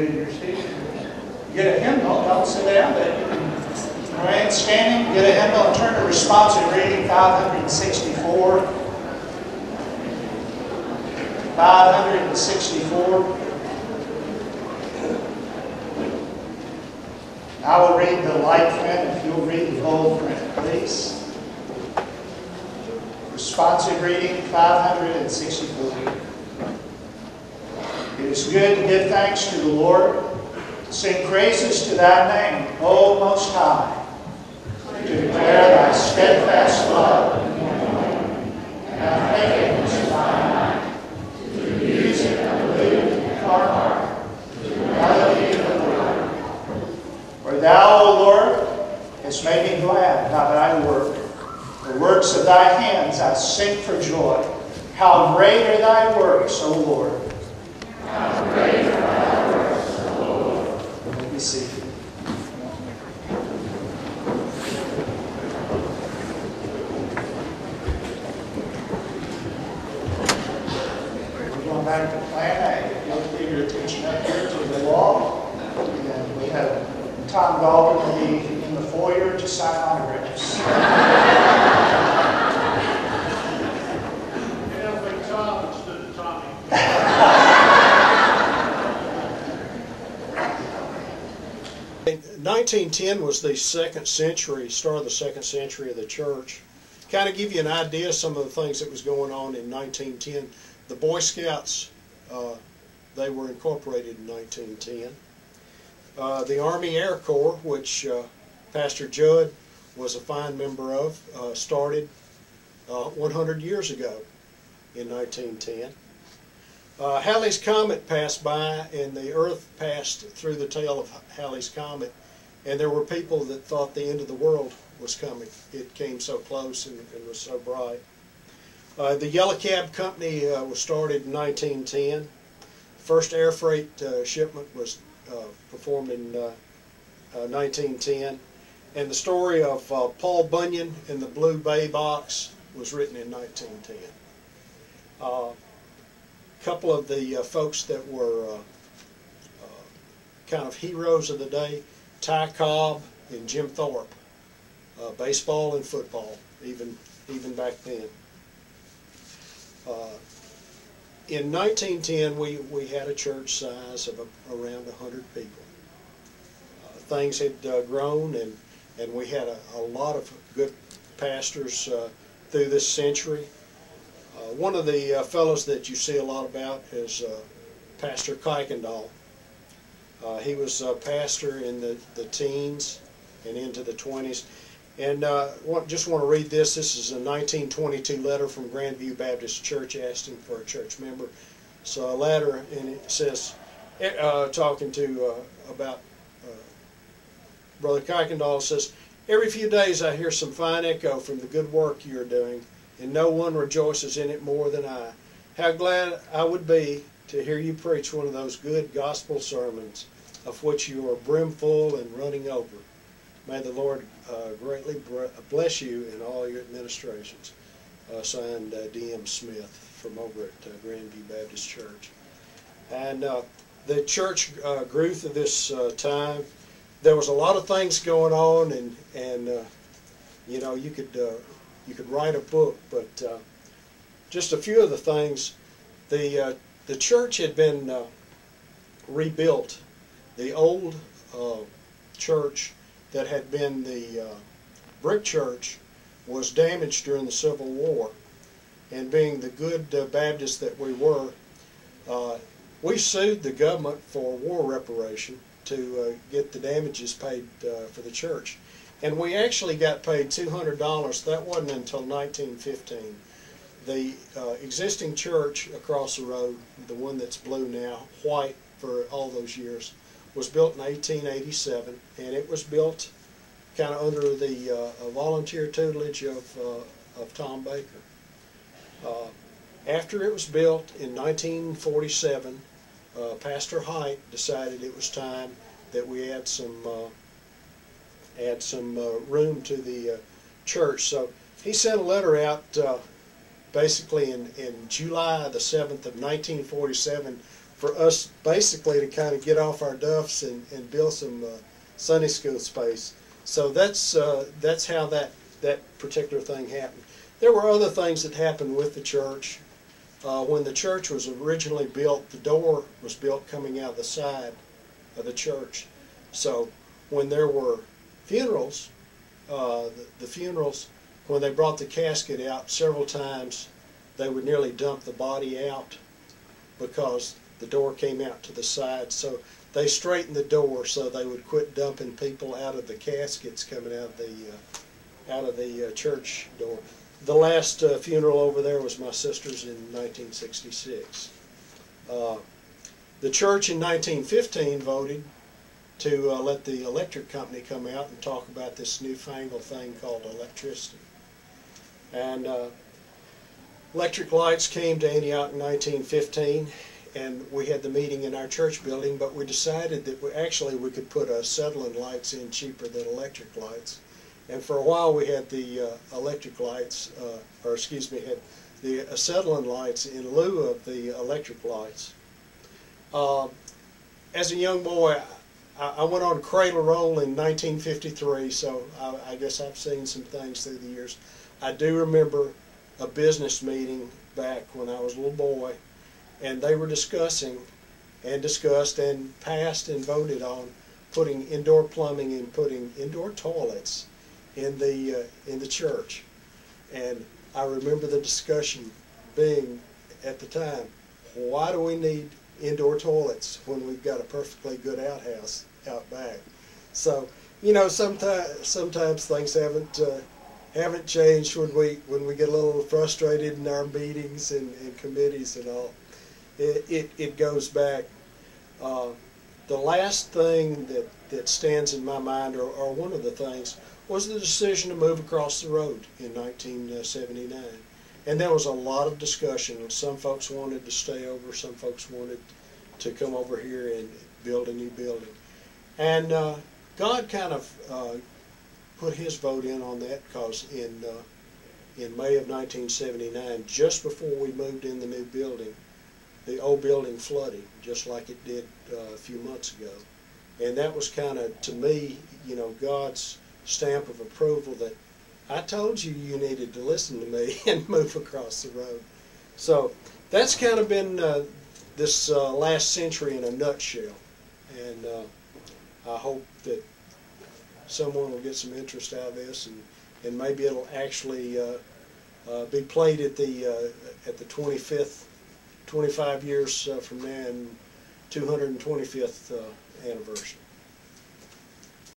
good in your seat. Get a hymnal, don't sit down, but you can remain standing, get a hymnal, and turn to responsive reading 564. 564. I will read the light print if you'll read the bold print, please. Responsive reading 564. It is good to give thanks to the Lord, to sing praises to thy name, O Most High, to declare thy steadfast love and thy faithfulness to thy mind, to the music of the lute and harp, to the melody of the Lord. For thou, O Lord, hast made me glad by thy work. The works of thy hands I sing for joy. How great are thy works, O Lord! How great are thy works, O Lord! Let me see. We're going back to Plan A. If you'll give your attention up here to the wall. And we have Tom Gaulden will be in the foyer to sign autographs. Tom instead of Tommy. 1910 was the second century, start of the second century of the church. Kind of give you an idea of some of the things that was going on in 1910. The Boy Scouts, they were incorporated in 1910. The Army Air Corps, which Pastor Judd was a fine member of, started 100 years ago in 1910. Halley's Comet passed by, and the Earth passed through the tail of Halley's Comet, and there were people that thought the end of the world was coming. It came so close and was so bright. The Yellow Cab Company was started in 1910. First air freight shipment was performed in 1910. And the story of Paul Bunyan and the Blue Bay Box was written in 1910. A couple of the folks that were kind of heroes of the day, Ty Cobb and Jim Thorpe, baseball and football, even back then. In 1910, we had a church size of around 100 people. Things had grown, and we had a lot of good pastors through this century. One of the fellows that you see a lot about is Pastor Kuykendall. He was a pastor in the teens and into the 20s. And just want to read this. This is a 1922 letter from Grandview Baptist Church asking for a church member. So a letter, and it says, talking to about Brother Kuykendall, says, "Every few days I hear some fine echo from the good work you are doing, and no one rejoices in it more than I. How glad I would be to hear you preach one of those good gospel sermons of which you are brimful and running over. May the Lord greatly bless you in all your administrations." Signed D.M. Smith from over at Grandview Baptist Church. And the church grew through this time. There was a lot of things going on, and you know, you could write a book, but just a few of the things. The church had been rebuilt. The old church that had been the brick church was damaged during the Civil War, and being the good Baptists that we were, we sued the government for war reparation to get the damages paid for the church. And we actually got paid $200. That wasn't until 1915. The existing church across the road, the one that's blue now, white for all those years, was built in 1887, and it was built kind of under the volunteer tutelage of Tom Baker. After it was built in 1947, Pastor Height decided it was time that we add some room to the church. So he sent a letter out basically in July the 7th of 1947 for us basically to kind of get off our duffs and build some Sunday school space. So that's how that particular thing happened. There were other things that happened with the church. When the church was originally built, the door was built coming out the side of the church. So when there were funerals, the funerals, when they brought the casket out, several times they would nearly dump the body out because the door came out to the side. So they straightened the door so they would quit dumping people out of the caskets coming out of the church door. The last funeral over there was my sister's in 1966. The church in 1915 voted to let the electric company come out and talk about this newfangled thing called electricity. And electric lights came to Antioch in 1915, and we had the meeting in our church building, but we decided that we could put acetylene lights in cheaper than electric lights. And for a while we had the electric lights, had the acetylene lights in lieu of the electric lights. As a young boy, I went on cradle roll in 1953, so I guess I've seen some things through the years. I do remember a business meeting back when I was a little boy, and they were discussing and discussed and passed and voted on putting indoor plumbing and putting indoor toilets in the church. And I remember the discussion being at the time, why do we need indoor toilets when we've got a perfectly good outhouse out back? So, you know, sometimes things haven't changed when we get a little frustrated in our meetings and committees and all. It goes back. The last thing that stands in my mind, or one of the things, was the decision to move across the road in 1979. And there was a lot of discussion. Some folks wanted to stay over, some folks wanted to come over here and build a new building. And God kind of put his vote in on that, because in May of 1979, just before we moved in the new building, the old building flooded, just like it did a few months ago. And that was kind of, to me, you know, God's stamp of approval that I told you you needed to listen to me and move across the road. So that's kind of been this last century in a nutshell. And I hope that someone will get some interest out of this, and maybe it'll actually be played at the 25 years from now, and 225th anniversary.